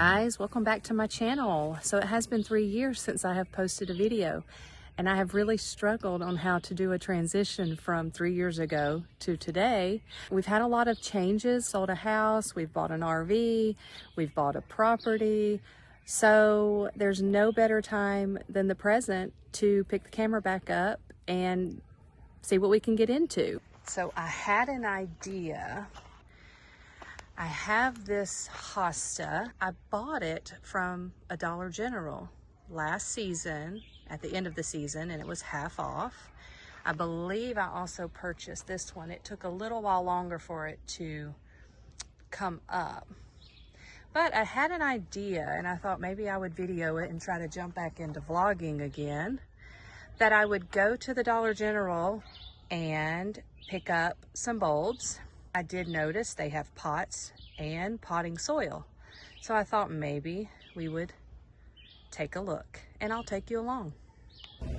guys, welcome back to my channel. So it has been 3 years since I have posted a video, and I have really struggled on how to do a transition from 3 years ago to today. We've had a lot of changes, sold a house, we've bought an RV, we've bought a property. So there's no better time than the present to pick the camera back up and see what we can get into. So I had an idea. I have this hosta. I bought it from a Dollar General last season, at the end of the season, and it was half off. I believe I also purchased this one. It took a little while longer for it to come up. But I had an idea, and I thought maybe I would video it and try to jump back into vlogging again, that I would go to the Dollar General and pick up some bulbs. I did notice they have pots and potting soil. So I thought maybe we would take a look, and I'll take you along. All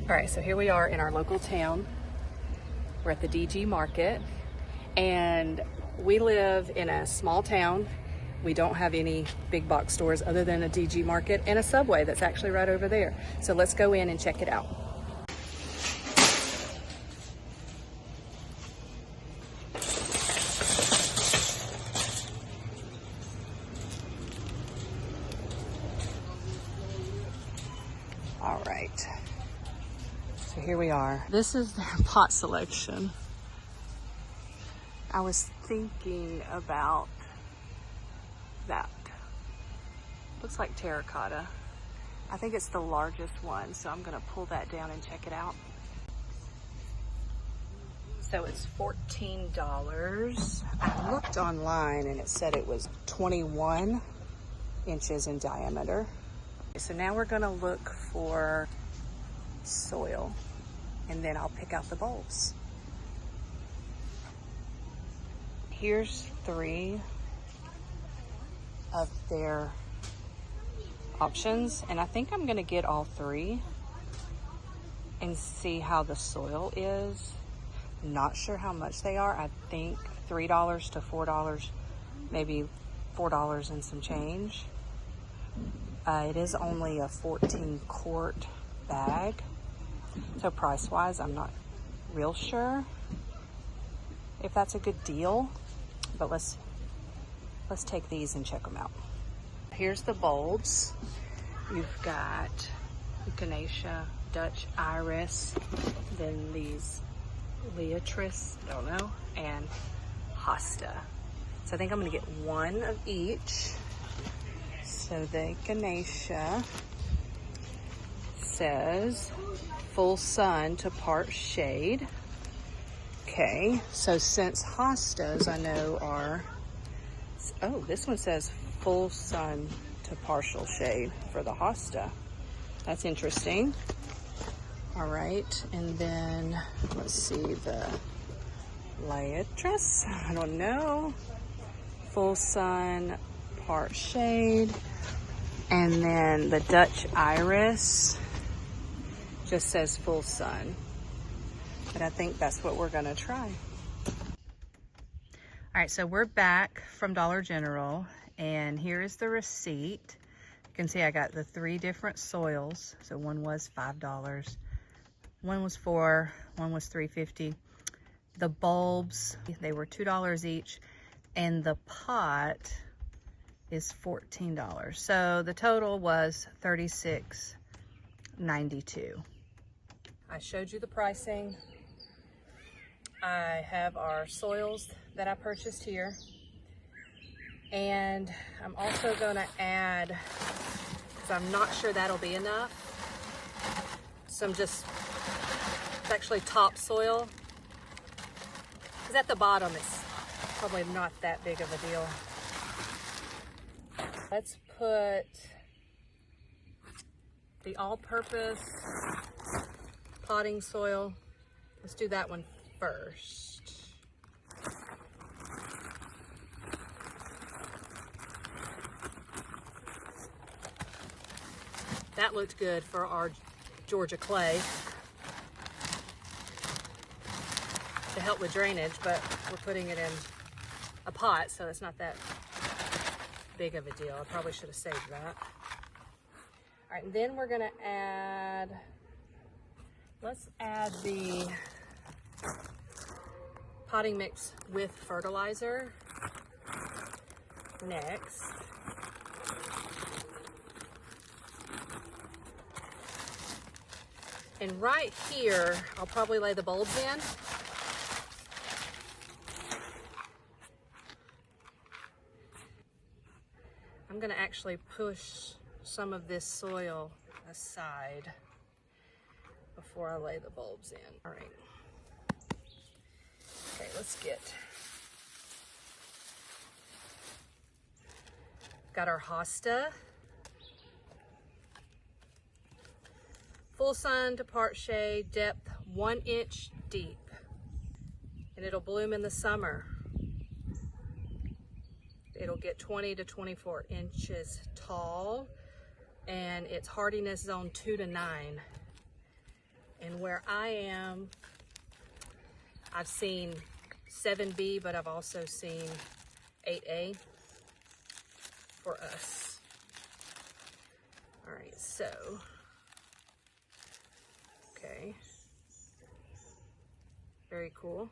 right, so here we are in our local town. We're at the DG Market, and we live in a small town. We don't have any big box stores other than a DG Market and a Subway that's actually right over there. So let's go in and check it out. All right, so here we are. This is their pot selection. I was thinking about that. Looks like terracotta. I think it's the largest one, so I'm gonna pull that down and check it out. So it's $14. I looked online and it said it was 21 inches in diameter. So now we're gonna look for soil, and then I'll pick out the bulbs. Here's 3 of their options, and I think I'm gonna get all 3 and see how the soil is. Not sure how much they are. I think $3 to $4, maybe $4 and some change. It is only a 14 quart bag, so price wise I'm not real sure if that's a good deal, but let's take these and check them out. Here's the bulbs. You've got echinacea, Dutch iris, then these hiatus, I don't know, and hosta. So I think I'm gonna get 1 of each. So the echinacea says full sun to part shade. Okay, so since hostas I know are, oh, this one says full sun to partial shade for the hosta. That's interesting. All right, and then let's see the hiatus. I don't know. Full sun, part shade. And then the Dutch iris just says full sun. But I think that's what we're gonna try. All right, so we're back from Dollar General, and here is the receipt. You can see I got the 3 different soils. So one was $5, one was $4, one was $3.50. The bulbs, they were $2 each, and the pot is $14. So the total was $36.92. I showed you the pricing. I have our soils that I purchased here. And I'm also gonna add, because I'm not sure that'll be enough, some it's actually topsoil. Because at the bottom it's probably not that big of a deal. Let's put the all-purpose potting soil. Let's do that one first. That looked good for our Georgia clay to help with drainage, but we're putting it in a pot, so it's not that big of a deal. I probably should have saved that. All right, and then we're gonna add, let's add the potting mix with fertilizer next. And right here, I'll probably lay the bulbs in. I'm gonna actually push some of this soil aside before I lay the bulbs in. All right. Okay, let's got our hosta. Full sun to part shade, depth 1 inch deep. And it'll bloom in the summer. It'll get 20 to 24 inches tall, and its hardiness zone 2 to 9. And where I am, I've seen 7B, but I've also seen 8A for us. All right, so, okay. Very cool.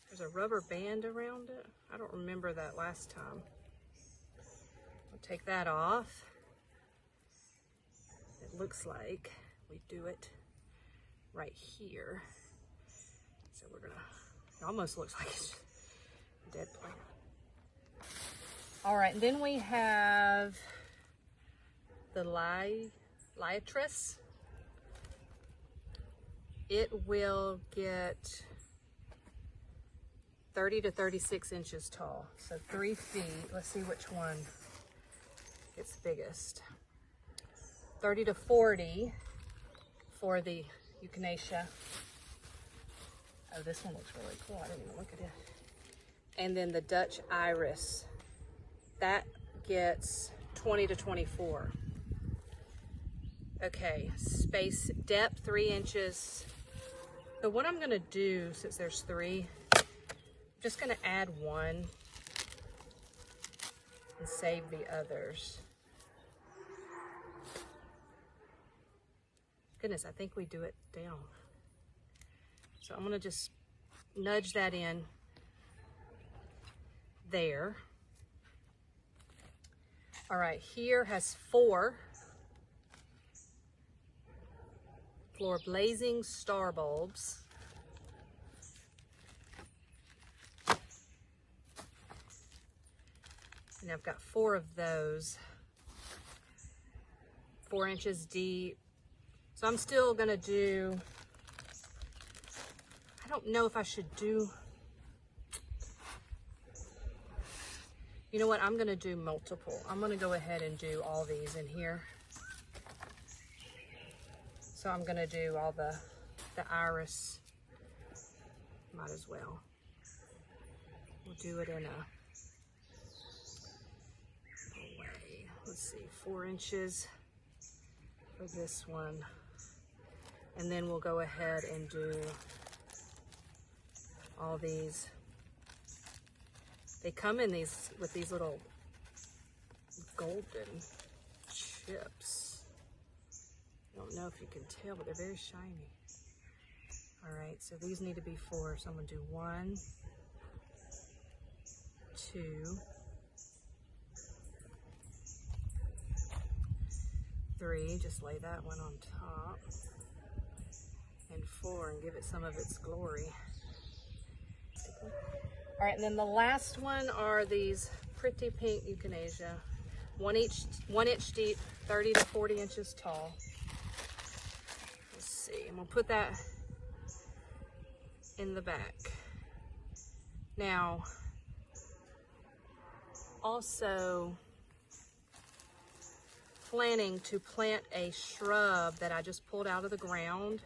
There's a rubber band around it. I don't remember that last time. I'll take that off. It looks like we do it right here. So we're gonna, it almost looks like it's a dead plant. All right, and then we have the hiatus. It will get 30 to 36 inches tall, so 3 feet. Let's see which one gets the biggest. 30 to 40 for the echinacea. Oh, this one looks really cool. I didn't even look at it. And then the Dutch iris, that gets 20 to 24. Okay, space depth 3 inches. So what I'm gonna do, since there's 3, I'm just gonna add 1 and save the others. Goodness, I think we do it down. So I'm gonna just nudge that in there. All right, here has 4 floor blazing star bulbs. And I've got 4 of those, 4 inches deep. So I'm still gonna do, I don't know if I should do, you know what, I'm gonna do multiple. I'm gonna go ahead and do all these in here. So I'm gonna do all the iris, might as well. We'll do it in a way. Let's see, 4 inches for this one. And then we'll go ahead and do all these. They come in these with these little golden chips. I don't know if you can tell, but they're very shiny. All right, so these need to be 4. So I'm gonna do 1, 2, 3, just lay that one on top, and 4, and give it some of its glory. All right, and then the last one are these pretty pink echinacea, 1 inch deep, 30 to 40 inches tall. Let's see, I'm gonna put that in the back. Now, also planning to plant a shrub that I just pulled out of the ground.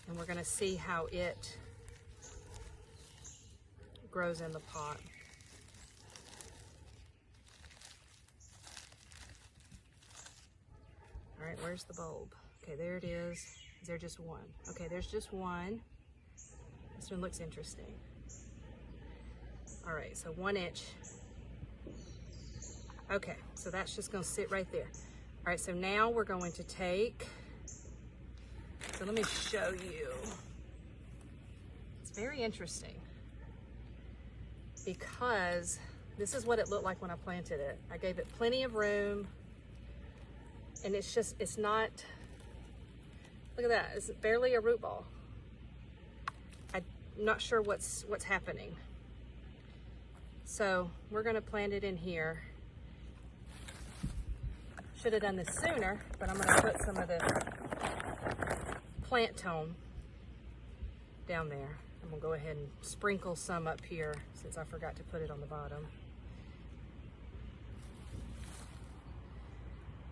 And we're gonna see how it grows in the pot. All right, where's the bulb? Okay, there it is. Is there just 1? Okay, there's just 1. This one looks interesting. All right, so 1 inch. Okay, so that's just gonna sit right there. All right, so now we're going to take, so let me show you. It's very interesting because this is what it looked like when I planted it. I gave it plenty of room, and it's not, look at that, it's barely a root ball. I'm not sure what's happening. So we're gonna plant it in here. Should have done this sooner, but I'm gonna put some of this plant tone down there. I'm gonna go ahead and sprinkle some up here since I forgot to put it on the bottom.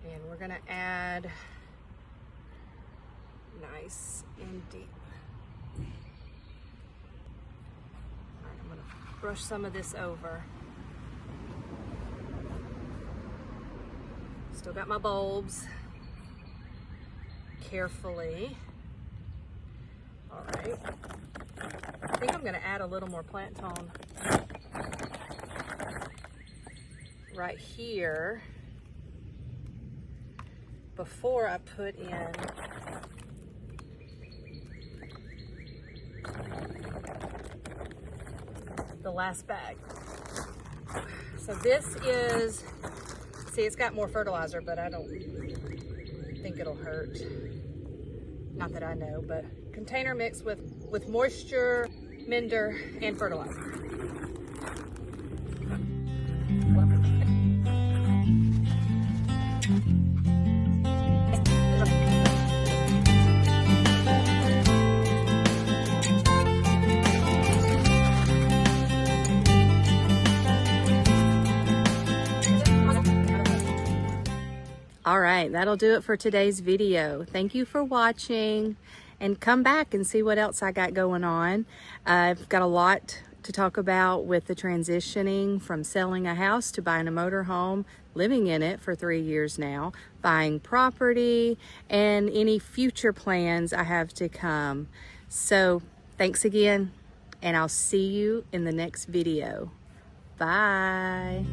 And we're gonna add nice and deep. All right, I'm gonna brush some of this over. Still got my bulbs. Carefully. All right. I think I'm gonna add a little more plant tone right here before I put in the last bag. So this is, see, it's got more fertilizer, but I don't think it'll hurt. Not that I know, but container mixed with moisture, mender, and fertilizer. All right, that'll do it for today's video. Thank you for watching, and come back and see what else I got going on. I've got a lot to talk about with the transitioning from selling a house to buying a motorhome, living in it for 3 years now, buying property, and any future plans I have to come. So thanks again, and I'll see you in the next video. Bye.